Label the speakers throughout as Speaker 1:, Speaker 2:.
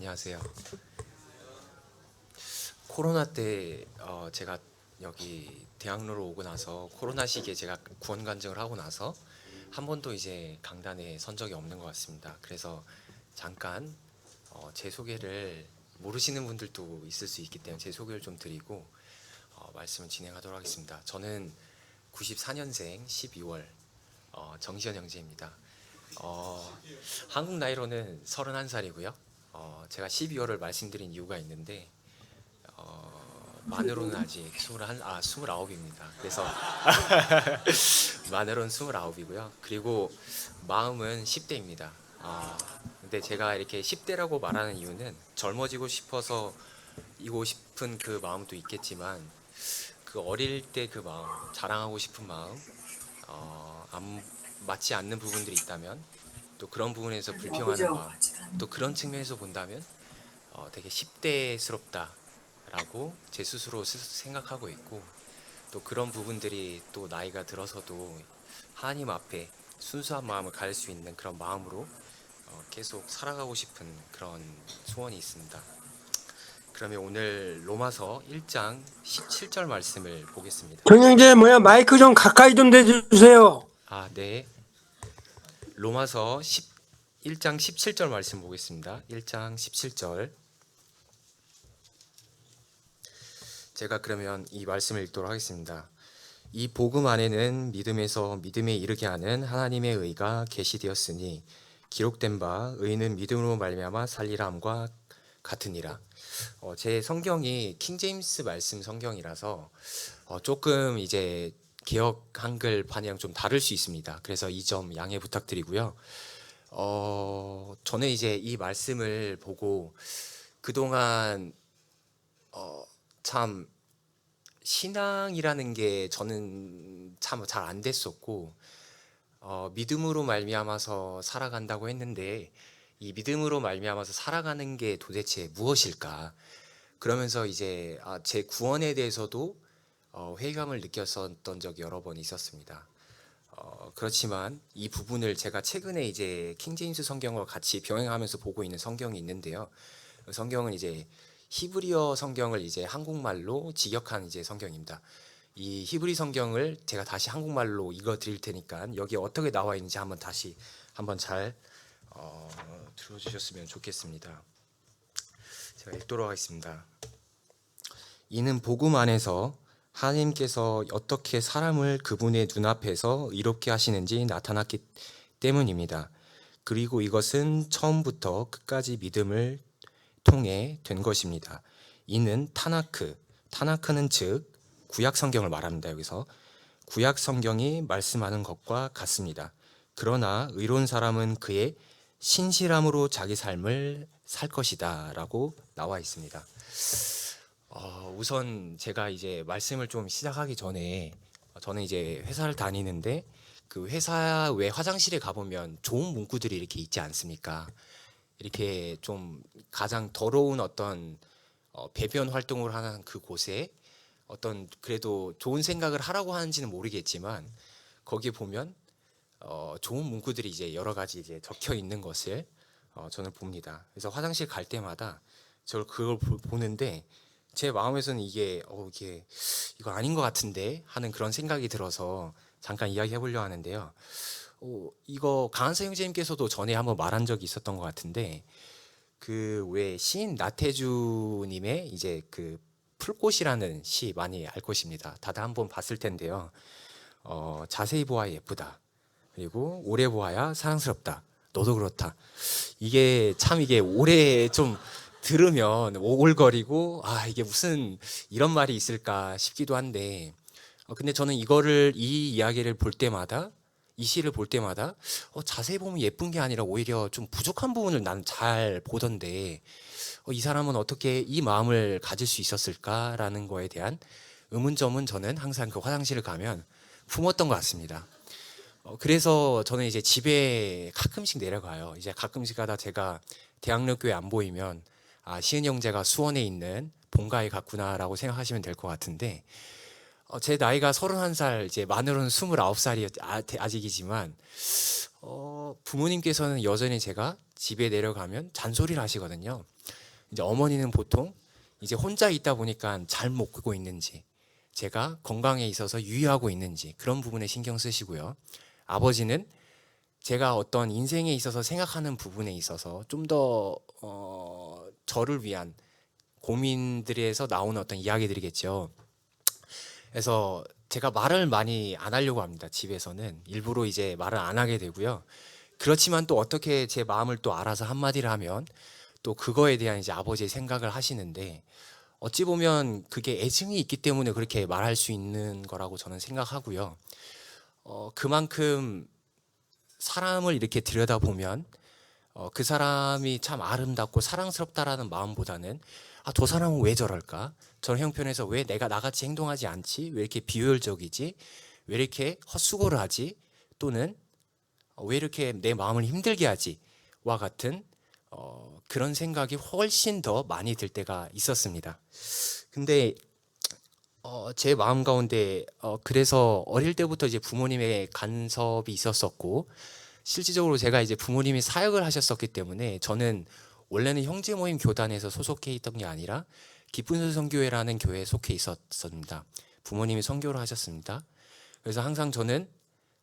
Speaker 1: 안녕하세요. 코로나 때 제가 여기 대학로로 오고 나서 코로나 시기에 제가 구원 간증을 하고 나서 한 번도 이제 강단에 선 적이 없는 것 같습니다. 그래서 잠깐 제 소개를 모르시는 분들도 있을 수 있기 때문에 제 소개를 좀 드리고 말씀을 진행하도록 하겠습니다. 저는 94년생 12월 정시현 형제입니다. 한국 나이로는 31살이고요. 제가 12월을 말씀드린 이유가 있는데 만으로는 아직 29입니다. 그래서 만으로는 29이고요. 그리고 마음은 10대입니다. 근데 제가 이렇게 10대라고 말하는 이유는 젊어지고 싶어서 이고 싶은 그 마음도 있겠지만 그 어릴 때 그 마음, 자랑하고 싶은 마음, 안 맞지 않는 부분들이 있다면 또 그런 부분에서 불평하는 마음, 또 그런 측면에서 본다면 되게 10대스럽다라고 제 스스로 생각하고 있고, 또 그런 부분들이 또 나이가 들어서도 하나님 앞에 순수한 마음을 가질 수 있는 그런 마음으로 계속 살아가고 싶은 그런 소원이 있습니다. 그러면 오늘 로마서 1장 17절 말씀을 보겠습니다.
Speaker 2: 경영재 마이크 좀 가까이 좀 대주세요.
Speaker 1: 네. 로마서 1장 17절 말씀 보겠습니다. 1장 17절. 제가 그러면 이 말씀을 읽도록 하겠습니다. 이 복음 안에는 믿음에서 믿음에 이르게 하는 하나님의 의가 계시되었으니 기록된 바 의는 믿음으로 말미암아 살리라 함과 같으니라. 제 성경이 킹제임스 말씀 성경이라서 조금 이제 개역 한글판이랑 좀 다를 수 있습니다. 그래서 이 점 양해 부탁드리고요. 저는 이제 이 말씀을 보고 그동안 참 신앙이라는 게 저는 참 잘 안 됐었고 믿음으로 말미암아서 살아간다고 했는데 이 믿음으로 말미암아서 살아가는 게 도대체 무엇일까? 그러면서 이제 제 구원에 대해서도 회의감을 느꼈었던 적이 여러 번 있었습니다. 그렇지만 이 부분을 제가 최근에 이제 킹제임스 성경과 같이 병행하면서 보고 있는 성경이 있는데요. 그 성경은 이제 히브리어 성경을 이제 한국말로 직역한 이제 성경입니다. 이 히브리 성경을 제가 다시 한국말로 읽어 드릴 테니까 여기 어떻게 나와 있는지 한번 잘 들어주셨으면 좋겠습니다. 제가 읽도록 하겠습니다. 이는 복음 안에서 하나님께서 어떻게 사람을 그분의 눈앞에서 이롭게 하시는지 나타났기 때문입니다. 그리고 이것은 처음부터 끝까지 믿음을 통해 된 것입니다. 이는 타나크는 즉 구약 성경을 말합니다. 여기서 구약 성경이 말씀하는 것과 같습니다. 그러나 의로운 사람은 그의 신실함으로 자기 삶을 살 것이다 라고 나와 있습니다. 우선 제가 이제 말씀을 좀 시작하기 전에 저는 이제 회사를 다니는데 그 회사 외 화장실에 가보면 좋은 문구들이 이렇게 있지 않습니까? 이렇게 좀 가장 더러운 어떤 배변 활동을 하는 그 곳에 어떤 그래도 좋은 생각을 하라고 하는지는 모르겠지만 거기에 보면 좋은 문구들이 이제 여러 가지 이제 적혀 있는 것을 저는 봅니다. 그래서 화장실 갈 때마다 그걸 보는데 제 마음에서는 이게 이거 아닌 것 같은데 하는 그런 생각이 들어서 잠깐 이야기해 보려고 하는데요. 이거 강한서 형제님께서도 전에 한번 말한 적이 있었던 것 같은데 그 왜 시인 나태주님의 이제 그 풀꽃이라는 시 많이 알 것입니다. 다들 한번 봤을 텐데요. 자세히 보아야 예쁘다. 그리고 오래 보아야 사랑스럽다. 너도 그렇다. 이게 오래 좀 들으면 오글거리고 이게 무슨 이런 말이 있을까 싶기도 한데 근데 저는 이 이야기를 볼 때마다 이 시를 볼 때마다 자세히 보면 예쁜 게 아니라 오히려 좀 부족한 부분을 나는 잘 보던데 이 사람은 어떻게 이 마음을 가질 수 있었을까라는 거에 대한 의문점은 저는 항상 그 화장실을 가면 품었던 것 같습니다. 그래서 저는 이제 집에 가끔씩 내려가요. 이제 가끔씩 가다 제가 대학로교회 안 보이면 시은 형제가 수원에 있는 본가에 갔구나라고 생각하시면 될 것 같은데 제 나이가 31살, 이제 만으로는 29살이 아직이지만 부모님께서는 여전히 제가 집에 내려가면 잔소리를 하시거든요. 이제 어머니는 보통 이제 혼자 있다 보니까 잘 먹고 있는지, 제가 건강에 있어서 유의하고 있는지 그런 부분에 신경 쓰시고요. 아버지는 제가 어떤 인생에 있어서 생각하는 부분에 있어서 좀 더 저를 위한 고민들에서 나오는 어떤 이야기들이겠죠. 그래서 제가 말을 많이 안 하려고 합니다. 집에서는 일부러 이제 말을 안 하게 되고요. 그렇지만 또 어떻게 제 마음을 또 알아서 한마디를 하면 또 그거에 대한 이제 아버지의 생각을 하시는데, 어찌 보면 그게 애증이 있기 때문에 그렇게 말할 수 있는 거라고 저는 생각하고요. 그만큼 사람을 이렇게 들여다보면 그 사람이 참 아름답고 사랑스럽다라는 마음보다는 저 사람은 왜 저럴까? 저런 형편에서 왜 내가 나같이 행동하지 않지? 왜 이렇게 비효율적이지? 왜 이렇게 헛수고를 하지? 또는 왜 이렇게 내 마음을 힘들게 하지? 와 같은 그런 생각이 훨씬 더 많이 들 때가 있었습니다. 근데 제 마음 가운데 그래서 어릴 때부터 이제 부모님의 간섭이 있었었고, 실질적으로 제가 이제 부모님이 사역을 하셨었기 때문에 저는 원래는 형제 모임 교단에서 소속해 있던 게 아니라 기쁜 선교회라는 교회에 속해 있었습니다. 부모님이 선교를 하셨습니다. 그래서 항상 저는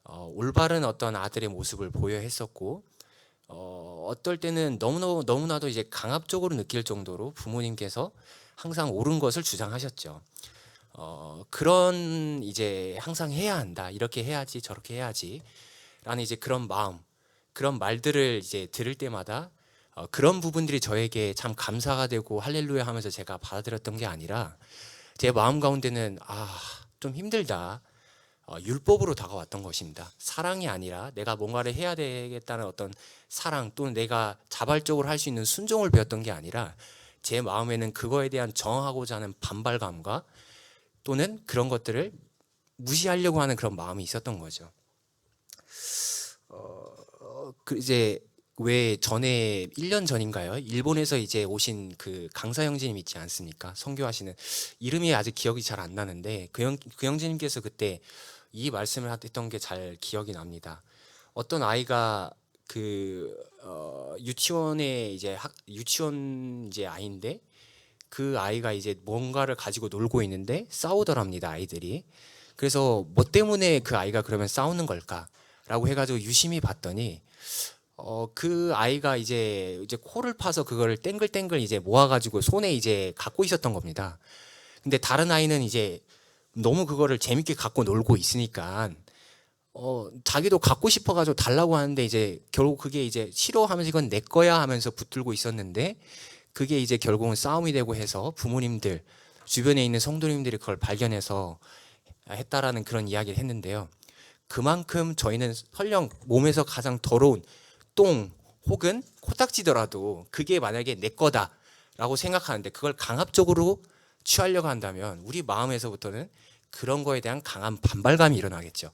Speaker 1: 올바른 어떤 아들의 모습을 보여야 했었고, 어떨 때는 너무나도 이제 강압적으로 느낄 정도로 부모님께서 항상 옳은 것을 주장하셨죠. 그런 이제 항상 해야 한다, 이렇게 해야지, 저렇게 해야지 라는 이제 그런 마음, 그런 말들을 이제 들을 때마다 그런 부분들이 저에게 참 감사가 되고 할렐루야 하면서 제가 받아들였던 게 아니라, 제 마음 가운데는 좀 힘들다, 율법으로 다가왔던 것입니다. 사랑이 아니라 내가 뭔가를 해야 되겠다는 어떤 사랑, 또는 내가 자발적으로 할 수 있는 순종을 배웠던 게 아니라, 제 마음에는 그거에 대한 저항하고자 하는 반발감과 또는 그런 것들을 무시하려고 하는 그런 마음이 있었던 거죠. 이제 왜 전에 1년 전인가요? 일본에서 이제 오신 그 강사 형제님 있지 않습니까? 선교하시는, 이름이 아직 기억이 잘 안 나는데 그 형제님께서 그때 이 말씀을 했던 게 잘 기억이 납니다. 어떤 아이가 유치원에 이제 유치원 이제 아이인데, 그 아이가 이제 뭔가를 가지고 놀고 있는데 싸우더랍니다, 아이들이. 그래서 뭐 때문에 그 아이가 그러면 싸우는 걸까라고 해가지고 유심히 봤더니 그 아이가 이제 코를 파서 그거를 땡글땡글 이제 모아가지고 손에 이제 갖고 있었던 겁니다. 근데 다른 아이는 이제 너무 그거를 재밌게 갖고 놀고 있으니까 자기도 갖고 싶어가지고 달라고 하는데, 이제 결국 그게 이제 싫어하면서 이건 내 거야 하면서 붙들고 있었는데, 그게 이제 결국은 싸움이 되고 해서 부모님들, 주변에 있는 성도님들이 그걸 발견해서 했다라는 그런 이야기를 했는데요. 그만큼 저희는 설령 몸에서 가장 더러운 똥 혹은 코딱지더라도 그게 만약에 내 거다라고 생각하는데, 그걸 강압적으로 취하려고 한다면 우리 마음에서부터는 그런 거에 대한 강한 반발감이 일어나겠죠.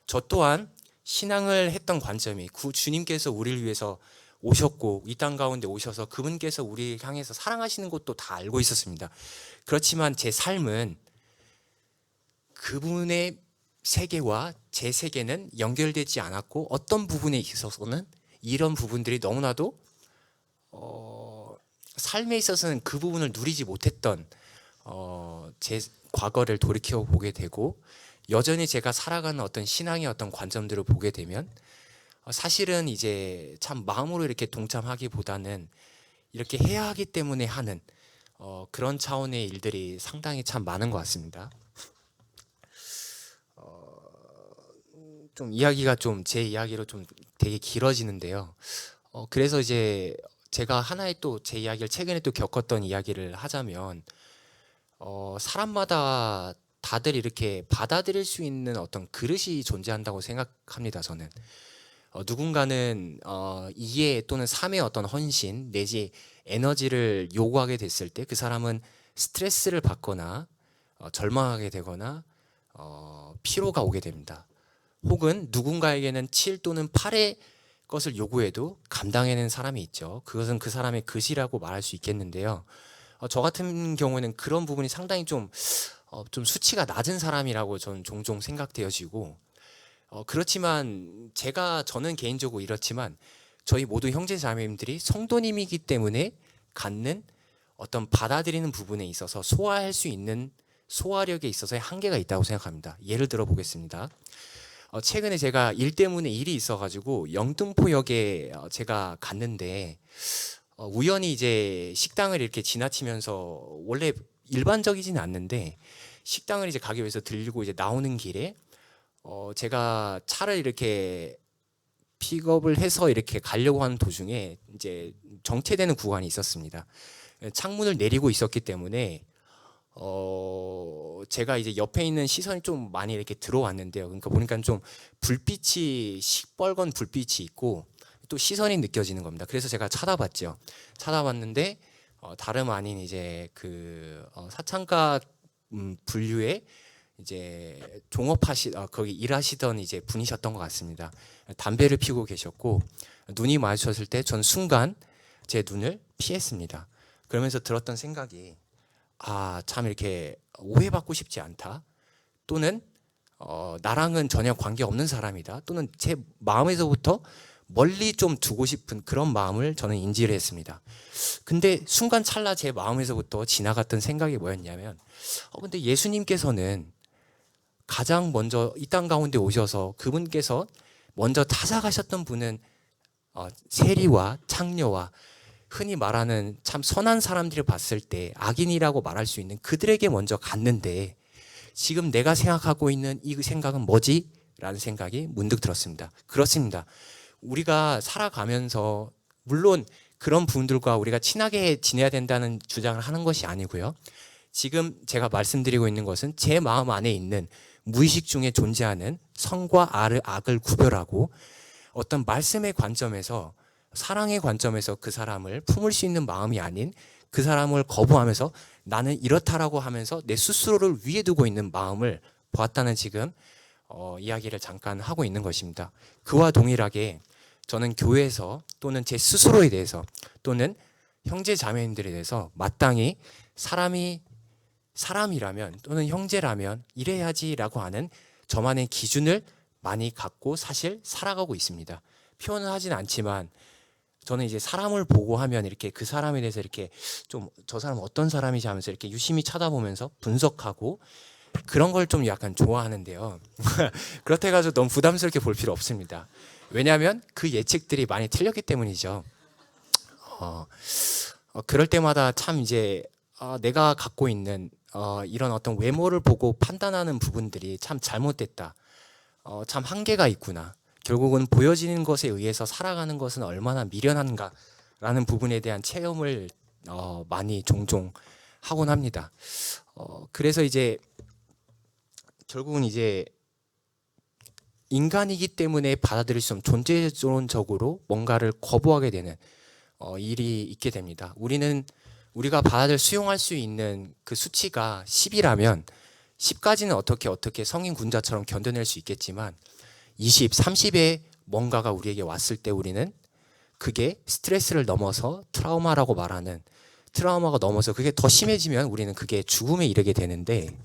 Speaker 1: 저 또한 신앙을 했던 관점이 주님께서 우리를 위해서 오셨고 이 땅 가운데 오셔서 그분께서 우리를 향해서 사랑하시는 것도 다 알고 있었습니다. 그렇지만 제 삶은 그분의 세계와 제 세계는 연결되지 않았고, 어떤 부분에 있어서는 이런 부분들이 너무나도 삶에 있어서는 그 부분을 누리지 못했던 제 과거를 돌이켜 보게 되고, 여전히 제가 살아가는 어떤 신앙의 어떤 관점들을 보게 되면 사실은 이제 참 마음으로 이렇게 동참하기보다는 이렇게 해야 하기 때문에 하는 그런 차원의 일들이 상당히 참 많은 것 같습니다. 좀 이야기가 좀 제 이야기로 좀 되게 길어지는데요. 그래서 이제 제가 하나의 또 제 이야기를 최근에 또 겪었던 이야기를 하자면, 사람마다 다들 이렇게 받아들일 수 있는 어떤 그릇이 존재한다고 생각합니다. 저는 누군가는 이해 또는 삶의 어떤 헌신 내지 에너지를 요구하게 됐을 때 그 사람은 스트레스를 받거나 절망하게 되거나 피로가 오게 됩니다. 혹은 누군가에게는 7 또는 8의 것을 요구해도 감당해내는 사람이 있죠. 그것은 그 사람의 그릇이라고 말할 수 있겠는데요. 저 같은 경우에는 그런 부분이 상당히 좀 수치가 낮은 사람이라고 저는 종종 생각되어지고, 그렇지만 저는 개인적으로 이렇지만 저희 모두 형제 자매님들이 성도님이기 때문에 갖는 어떤 받아들이는 부분에 있어서 소화할 수 있는 소화력에 있어서의 한계가 있다고 생각합니다. 예를 들어 보겠습니다. 최근에 제가 일 때문에 일이 있어가지고 영등포역에 제가 갔는데 우연히 이제 식당을 이렇게 지나치면서 원래 일반적이지는 않는데 식당을 이제 가기 위해서 들리고 이제 나오는 길에 제가 차를 이렇게 픽업을 해서 이렇게 가려고 하는 도중에 이제 정체되는 구간이 있었습니다. 창문을 내리고 있었기 때문에 제가 이제 옆에 있는 시선이 좀 많이 이렇게 들어왔는데요. 그러니까 보니까 좀 불빛이 시뻘건 불빛이 있고 또 시선이 느껴지는 겁니다. 그래서 제가 찾아봤죠. 찾아봤는데 다름 아닌 이제 그 사창가 분류의 이제 거기 일하시던 이제 분이셨던 것 같습니다. 담배를 피우고 계셨고 눈이 마주쳤을 때 전 순간 제 눈을 피했습니다. 그러면서 들었던 생각이 참 이렇게 오해받고 싶지 않다. 또는 나랑은 전혀 관계없는 사람이다. 또는 제 마음에서부터 멀리 좀 두고 싶은 그런 마음을 저는 인지를 했습니다. 근데 순간 찰나 제 마음에서부터 지나갔던 생각이 뭐였냐면 근데 예수님께서는 가장 먼저 이 땅 가운데 오셔서 그분께서 먼저 찾아가셨던 분은 세리와 창녀와 흔히 말하는 참 선한 사람들을 봤을 때 악인이라고 말할 수 있는 그들에게 먼저 갔는데 지금 내가 생각하고 있는 이 생각은 뭐지? 라는 생각이 문득 들었습니다. 그렇습니다. 우리가 살아가면서 물론 그런 분들과 우리가 친하게 지내야 된다는 주장을 하는 것이 아니고요. 지금 제가 말씀드리고 있는 것은 제 마음 안에 있는 무의식 중에 존재하는 선과 악을 구별하고 어떤 말씀의 관점에서 사랑의 관점에서 그 사람을 품을 수 있는 마음이 아닌 그 사람을 거부하면서 나는 이렇다라고 하면서 내 스스로를 위에 두고 있는 마음을 보았다는 지금 이야기를 잠깐 하고 있는 것입니다. 그와 동일하게 저는 교회에서 또는 제 스스로에 대해서 또는 형제 자매님들에 대해서 마땅히 사람이라면 또는 형제라면 이래야지라고 하는 저만의 기준을 많이 갖고 사실 살아가고 있습니다. 표현은 하진 않지만 저는 이제 사람을 보고 하면 이렇게 그 사람에 대해서 이렇게 좀 저 사람 어떤 사람이지 하면서 이렇게 유심히 쳐다보면서 분석하고 그런 걸 좀 약간 좋아하는데요. 그렇다 해가지고 너무 부담스럽게 볼 필요 없습니다. 왜냐하면 그 예측들이 많이 틀렸기 때문이죠. 그럴 때마다 참 이제 내가 갖고 있는 이런 어떤 외모를 보고 판단하는 부분들이 참 잘못됐다. 참 한계가 있구나. 결국은 보여지는 것에 의해서 살아가는 것은 얼마나 미련한가라는 부분에 대한 체험을 많이 종종 하곤 합니다. 그래서 이제 결국은 이제 인간이기 때문에 받아들일 수 없는 존재론적으로 뭔가를 거부하게 되는 일이 있게 됩니다. 우리가 수용할 수 있는 그 수치가 10이라면 10까지는 어떻게 성인 군자처럼 견뎌낼 수 있겠지만 20, 30의 뭔가가 우리에게 왔을 때 우리는 그게 스트레스를 넘어서 트라우마라고 말하는 트라우마가 넘어서 그게 더 심해지면 우리는 그게 죽음에 이르게 되는데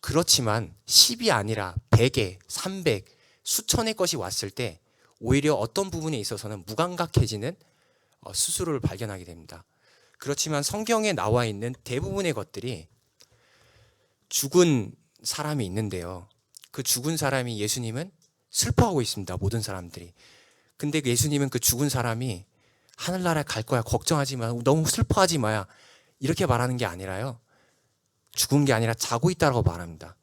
Speaker 1: 그렇지만 10이 아니라 100에 300, 수천의 것이 왔을 때 오히려 어떤 부분에 있어서는 무감각해지는 스스로를 발견하게 됩니다. 그렇지만 성경에 나와 있는 대부분의 것들이 죽은 사람이 있는데요. 그 죽은 사람이 예수님은 슬퍼하고 있습니다. 모든 사람들이. 근데 예수님은 그 죽은 사람이 하늘나라에 갈 거야. 걱정하지 마. 너무 슬퍼하지 마야. 이렇게 말하는 게 아니라요. 죽은 게 아니라 자고 있다고 말합니다.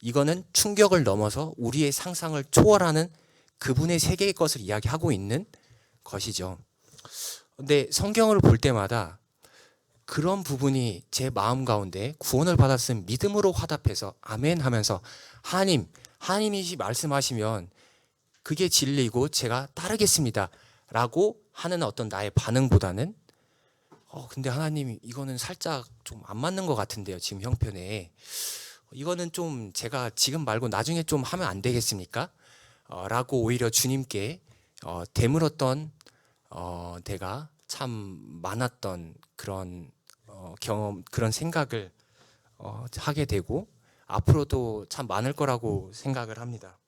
Speaker 1: 이거는 충격을 넘어서 우리의 상상을 초월하는 그분의 세계의 것을 이야기하고 있는 것이죠. 근데 성경을 볼 때마다 그런 부분이 제 마음 가운데 구원을 받았음 믿음으로 화답해서 아멘 하면서 하나님이 말씀하시면 그게 진리고 제가 따르겠습니다 라고 하는 어떤 나의 반응보다는 근데 하나님 이거는 살짝 좀 안 맞는 것 같은데요. 지금 형편에 이거는 좀 제가 지금 말고 나중에 좀 하면 안 되겠습니까? 라고 오히려 주님께 되물었던 때가 참 많았던 그런 경험, 그런 생각을 하게 되고 앞으로도 참 많을 거라고 생각을 합니다.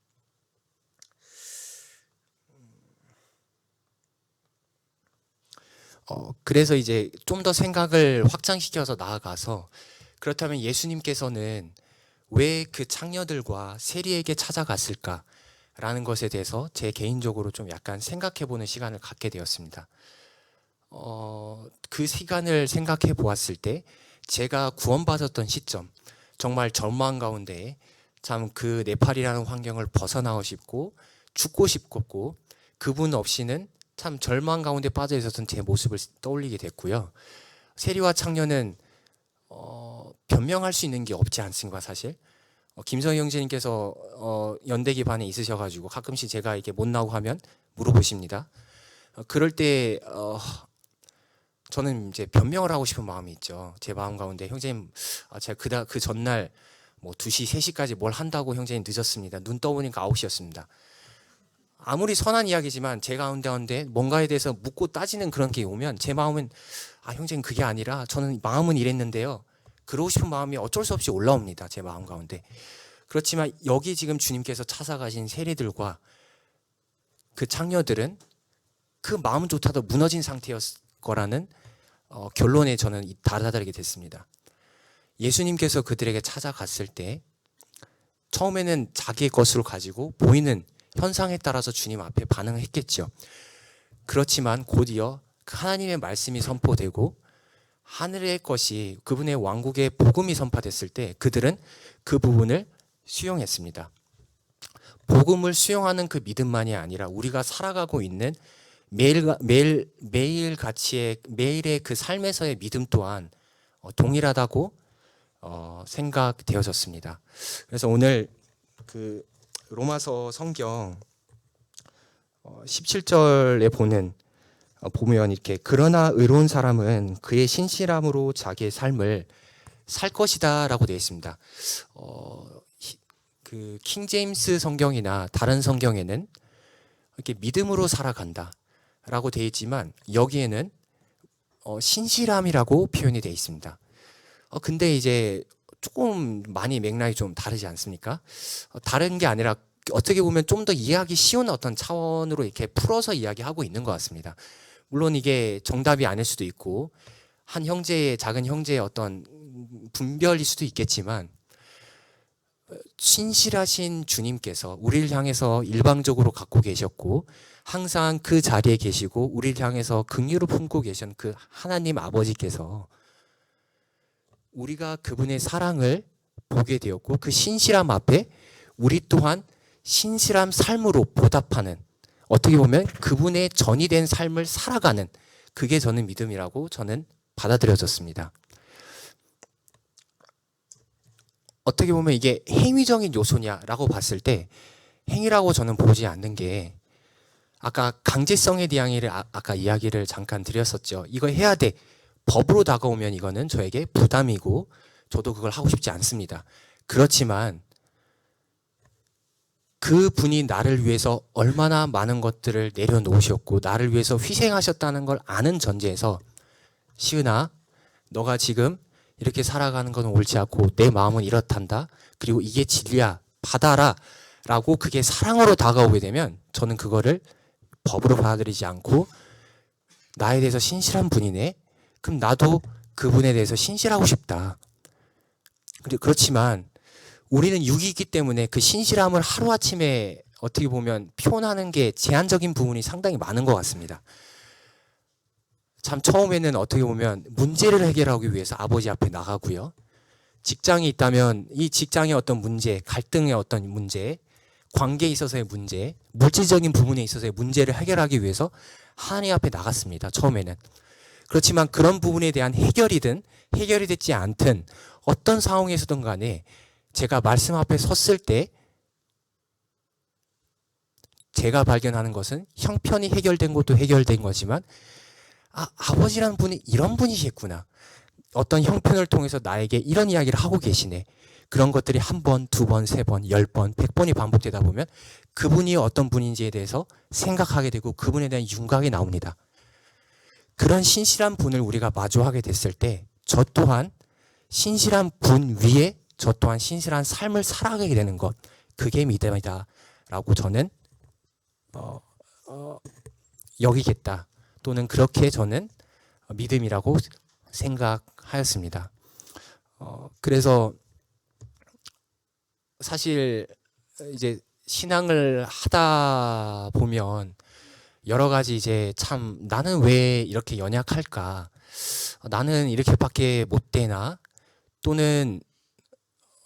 Speaker 1: 그래서 이제 좀 더 생각을 확장시켜서 나아가서 그렇다면 예수님께서는 왜 그 창녀들과 세리에게 찾아갔을까라는 것에 대해서 제 개인적으로 좀 약간 생각해보는 시간을 갖게 되었습니다. 그 시간을 생각해 보았을 때 제가 구원받았던 시점, 정말 절망 가운데 참 그 네팔이라는 환경을 벗어나고 싶고 죽고 싶고 그분 없이는 참 절망 가운데 빠져 있었던 제 모습을 떠올리게 됐고요. 세리와 창녀는 변명할 수 있는 게 없지 않습니까, 사실. 김성희 형제님께서 연대기 반에 있으셔가지고 가끔씩 제가 이렇게 못 나오고 하면 물어보십니다. 그럴 때 저는 이제 변명을 하고 싶은 마음이 있죠. 제 마음 가운데 형제님, 제가 그 전날 뭐 2시, 3시까지 뭘 한다고 형제님 늦었습니다. 눈 떠보니까 9시였습니다. 아무리 선한 이야기지만 제 가운데 뭔가에 대해서 묻고 따지는 그런 게 오면 제 마음은 형제님 그게 아니라 저는 마음은 이랬는데요. 그러고 싶은 마음이 어쩔 수 없이 올라옵니다. 제 마음 가운데. 그렇지만 여기 지금 주님께서 찾아가신 세리들과 그 창녀들은 그 마음조차도 무너진 상태였을 거라는 결론에 저는 다다르게 됐습니다. 예수님께서 그들에게 찾아갔을 때 처음에는 자기의 것으로 가지고 보이는 현상에 따라서 주님 앞에 반응을 했겠죠. 그렇지만 곧이어 하나님의 말씀이 선포되고 하늘의 것이 그분의 왕국의 복음이 선포됐을 때 그들은 그 부분을 수용했습니다. 복음을 수용하는 그 믿음만이 아니라 우리가 살아가고 있는 매일 가치의 매일의 그 삶에서의 믿음 또한 동일하다고 생각되어졌습니다. 그래서 오늘 그 로마서 성경 17절에 보면 이렇게 그러나 의로운 사람은 그의 신실함으로 자기의 삶을 살 것이다라고 되어 있습니다. 그 킹제임스 성경이나 다른 성경에는 이렇게 믿음으로 살아간다라고 되어 있지만 여기에는 신실함이라고 표현이 되어 있습니다. 근데 이제 조금 많이 맥락이 좀 다르지 않습니까? 다른 게 아니라 어떻게 보면 좀 더 이해하기 쉬운 어떤 차원으로 이렇게 풀어서 이야기하고 있는 것 같습니다. 물론 이게 정답이 아닐 수도 있고 한 형제의 작은 형제의 어떤 분별일 수도 있겠지만 신실하신 주님께서 우리를 향해서 일방적으로 갖고 계셨고 항상 그 자리에 계시고 우리를 향해서 긍휼을 품고 계신 그 하나님 아버지께서 우리가 그분의 사랑을 보게 되었고 그 신실함 앞에 우리 또한 신실한 삶으로 보답하는 어떻게 보면 그분의 전이 된 삶을 살아가는 그게 저는 믿음이라고 저는 받아들여졌습니다. 어떻게 보면 이게 행위적인 요소냐라고 봤을 때 행위라고 저는 보지 않는 게 아까 강제성에 대한 아까 이야기를 잠깐 드렸었죠. 이거 해야 돼. 법으로 다가오면 이거는 저에게 부담이고 저도 그걸 하고 싶지 않습니다. 그렇지만 그 분이 나를 위해서 얼마나 많은 것들을 내려놓으셨고 나를 위해서 희생하셨다는 걸 아는 전제에서 시은아 너가 지금 이렇게 살아가는 건 옳지 않고 내 마음은 이렇단다. 그리고 이게 진리야. 받아라. 라고 그게 사랑으로 다가오게 되면 저는 그거를 법으로 받아들이지 않고 나에 대해서 신실한 분이네. 그럼 나도 그분에 대해서 신실하고 싶다. 그렇지만 우리는 육이기 때문에 그 신실함을 하루아침에 어떻게 보면 표현하는 게 제한적인 부분이 상당히 많은 것 같습니다. 참 처음에는 어떻게 보면 문제를 해결하기 위해서 아버지 앞에 나가고요. 직장이 있다면 이 직장의 어떤 문제, 갈등의 어떤 문제, 관계에 있어서의 문제, 물질적인 부분에 있어서의 문제를 해결하기 위해서 하나님 앞에 나갔습니다. 처음에는. 그렇지만 그런 부분에 대한 해결이든 해결이 되지 않든 어떤 상황에서든 간에 제가 말씀 앞에 섰을 때 제가 발견하는 것은 형편이 해결된 것도 해결된 거지만 아버지라는 분이 이런 분이시겠구나. 어떤 형편을 통해서 나에게 이런 이야기를 하고 계시네. 그런 것들이 한 번, 두 번, 세 번, 10번, 100번이 반복되다 보면 그분이 어떤 분인지에 대해서 생각하게 되고 그분에 대한 윤곽이 나옵니다. 그런 신실한 분을 우리가 마주하게 됐을 때 저 또한 신실한 분 위에 저 또한 신실한 삶을 살아가게 되는 것 그게 믿음이다 라고 저는 여기겠다 또는 그렇게 저는 믿음이라고 생각하였습니다. 그래서 사실 이제 신앙을 하다 보면 여러 가지 이제 참 나는 왜 이렇게 연약할까? 나는 이렇게밖에 못 되나? 또는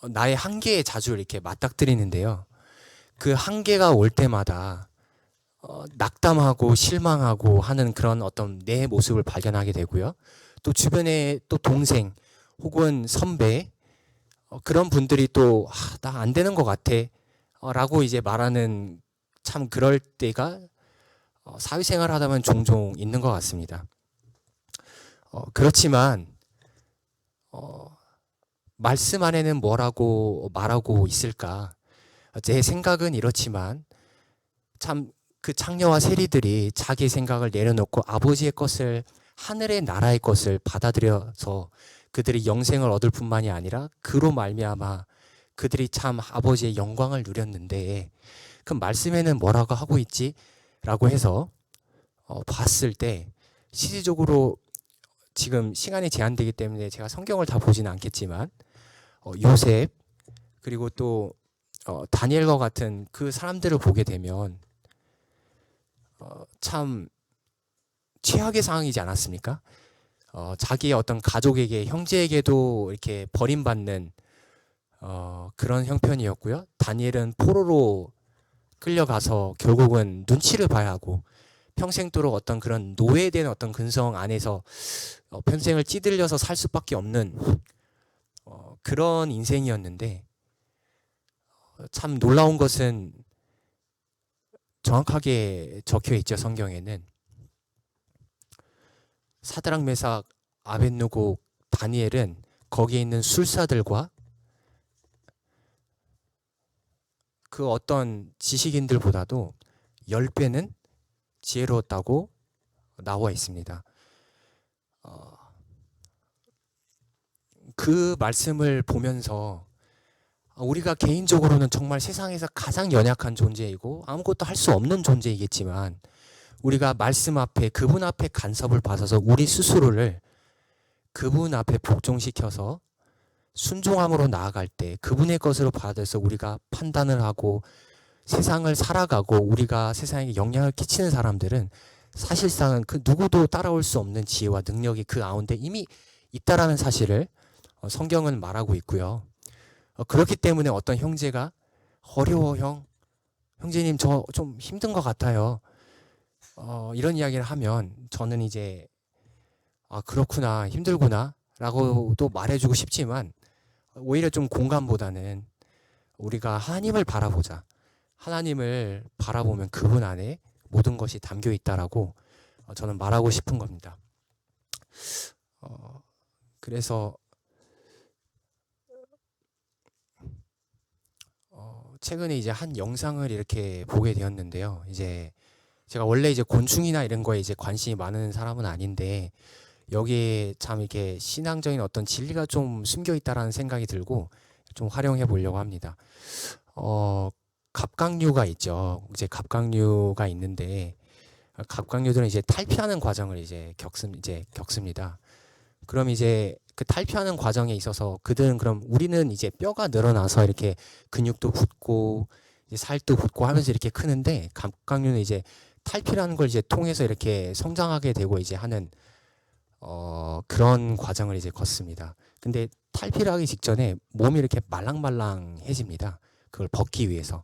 Speaker 1: 나의 한계에 자주 이렇게 맞닥뜨리는데요. 그 한계가 올 때마다 낙담하고 실망하고 하는 그런 어떤 내 모습을 발견하게 되고요. 또 주변에 또 동생 혹은 선배 그런 분들이 또 나 안 되는 것 같아 라고 이제 말하는 참 그럴 때가 사회생활 하다 보면 종종 있는 것 같습니다. 그렇지만 말씀 안에는 뭐라고 말하고 있을까? 제 생각은 이렇지만 참 그 창녀와 세리들이 자기 생각을 내려놓고 아버지의 것을 하늘의 나라의 것을 받아들여서 그들이 영생을 얻을 뿐만이 아니라 그로 말미암아 그들이 참 아버지의 영광을 누렸는데 그 말씀에는 뭐라고 하고 있지? 라고 해서 봤을 때 실질적으로 지금 시간이 제한되기 때문에 제가 성경을 다 보지는 않겠지만 요셉 그리고 또 다니엘과 같은 그 사람들을 보게 되면 참 최악의 상황이지 않았습니까? 자기의 어떤 가족에게 형제에게도 이렇게 버림받는 그런 형편이었고요. 다니엘은 포로로 끌려가서 결국은 눈치를 봐야 하고 평생도록 어떤 그런 노예된 어떤 근성 안에서 평생을 찌들려서 살 수밖에 없는 그런 인생이었는데 참 놀라운 것은 정확하게 적혀 있죠. 성경에는 사드락 메삭 아벳느고 다니엘은 거기에 있는 술사들과 그 어떤 지식인들보다도 10배는 지혜로웠다고 나와 있습니다. 그 말씀을 보면서 우리가 개인적으로는 정말 세상에서 가장 연약한 존재이고 아무것도 할 수 없는 존재이겠지만 우리가 말씀 앞에 그분 앞에 간섭을 받아서 우리 스스로를 그분 앞에 복종시켜서 순종함으로 나아갈 때 그분의 것으로 받아서 우리가 판단을 하고 세상을 살아가고 우리가 세상에 영향을 끼치는 사람들은 사실상은 그 누구도 따라올 수 없는 지혜와 능력이 그 가운데 이미 있다라는 사실을 성경은 말하고 있고요. 그렇기 때문에 어떤 형제가 어려워 형제님 저 좀 힘든 것 같아요. 이런 이야기를 하면 저는 이제 그렇구나 힘들구나 라고도 말해주고 싶지만 오히려 좀 공감보다는 우리가 하나님을 바라보자. 하나님을 바라보면 그분 안에 모든 것이 담겨 있다라고 저는 말하고 싶은 겁니다. 그래서 최근에 이제 한 영상을 이렇게 보게 되었는데요. 이제 제가 원래 이제 곤충이나 이런 거에 이제 관심이 많은 사람은 아닌데 여기에 참 이렇게 신앙적인 어떤 진리가 좀 숨겨 있다라는 생각이 들고 좀 활용해 보려고 합니다. 갑각류가 있죠. 이제 갑각류가 있는데 갑각류들은 이제 탈피하는 과정을 이제 겪습니다. 그럼 이제 그 탈피하는 과정에 있어서 그들은 그럼 우리는 이제 뼈가 늘어나서 이렇게 근육도 붙고 이제 살도 붙고 하면서 이렇게 크는데 갑각류는 이제 탈피라는 걸 이제 통해서 이렇게 성장하게 되고 이제 하는 그런 과정을 이제 걷습니다. 근데 탈피를 하기 직전에 몸이 이렇게 말랑말랑해집니다. 그걸 벗기 위해서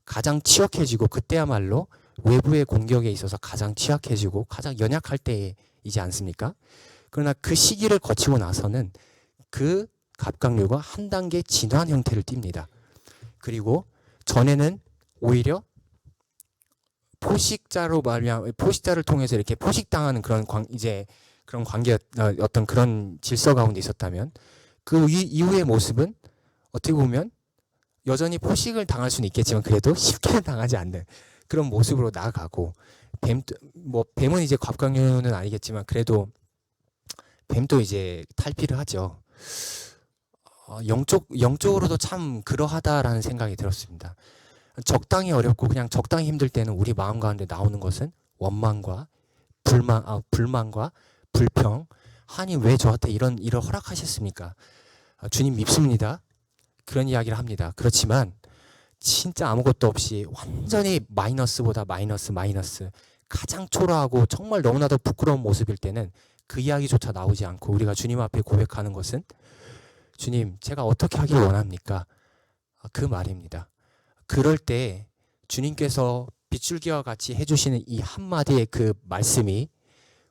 Speaker 1: 가장 취약해지고 그때야말로 외부의 공격에 있어서 가장 취약해지고 가장 연약할 때이지 않습니까? 그러나 그 시기를 거치고 나서는 그 갑각류가 한 단계 진화한 형태를 띱니다. 그리고 전에는 오히려 포식자를 통해서 이렇게 포식당하는 그런 그런 관계 어떤 그런 질서 가운데 있었다면 그 이후의 모습은 어떻게 보면 여전히 포식을 당할 수는 있겠지만 그래도 쉽게는 당하지 않는 그런 모습으로 나아가고 뱀은 이제 갑각류는 아니겠지만 그래도 뱀도 이제 탈피를 하죠. 영적으로도 참 그러하다라는 생각이 들었습니다. 적당히 어렵고 그냥 적당히 힘들 때는 우리 마음 가운데 나오는 것은 원망과 불만과 불평, 하나님 왜 저한테 이런 일을 허락하셨습니까? 주님 밉습니다. 그런 이야기를 합니다. 그렇지만 진짜 아무것도 없이 완전히 마이너스보다 마이너스 가장 초라하고 정말 너무나도 부끄러운 모습일 때는 그 이야기조차 나오지 않고 우리가 주님 앞에 고백하는 것은 주님, 제가 어떻게 하길 원합니까? 그 말입니다. 그럴 때 주님께서 빗줄기와 같이 해주시는 이 한마디의 그 말씀이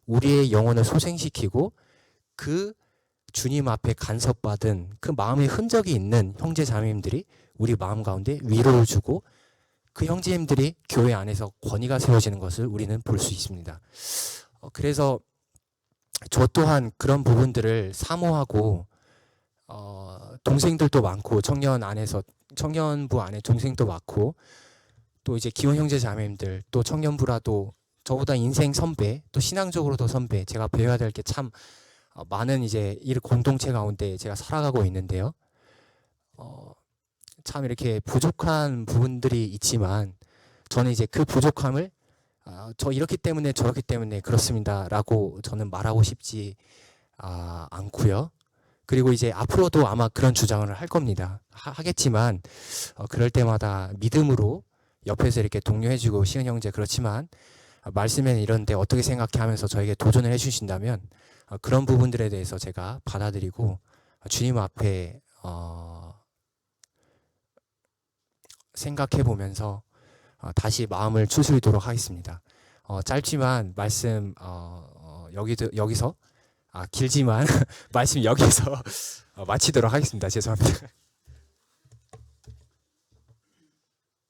Speaker 1: 우리의 영혼을 소생시키고 그 주님 앞에 간섭받은 그 마음의 흔적이 있는 형제 자매님들이 우리 마음 가운데 위로를 주고 그 형제님들이 교회 안에서 권위가 세워지는 것을 우리는 볼 수 있습니다. 그래서 저 또한 그런 부분들을 사모하고 동생들도 많고 청년부 안에 동생도 많고 또 이제 기혼 형제 자매님들 또 청년부라도 저보다 인생 선배 또 신앙적으로도 선배 제가 배워야 될 게 참 많은 이제 이 공동체 가운데 제가 살아가고 있는데요. 참 이렇게 부족한 부분들이 있지만 저는 이제 그 부족함을 저 이렇기 때문에 저렇기 때문에 그렇습니다라고 저는 말하고 싶지 않고요. 그리고 이제 앞으로도 아마 그런 주장을 할 겁니다. 하겠지만 그럴 때마다 믿음으로 옆에서 이렇게 독려해주고 시은 형제 그렇지만 말씀에는 이런데 어떻게 생각해 하면서 저에게 도전을 해주신다면 그런 부분들에 대해서 제가 받아들이고 주님 앞에 생각해 보면서 다시 마음을 추스리도록 하겠습니다. 짧지만 말씀 여기서 길지만 말씀 여기서 마치도록 하겠습니다. 죄송합니다.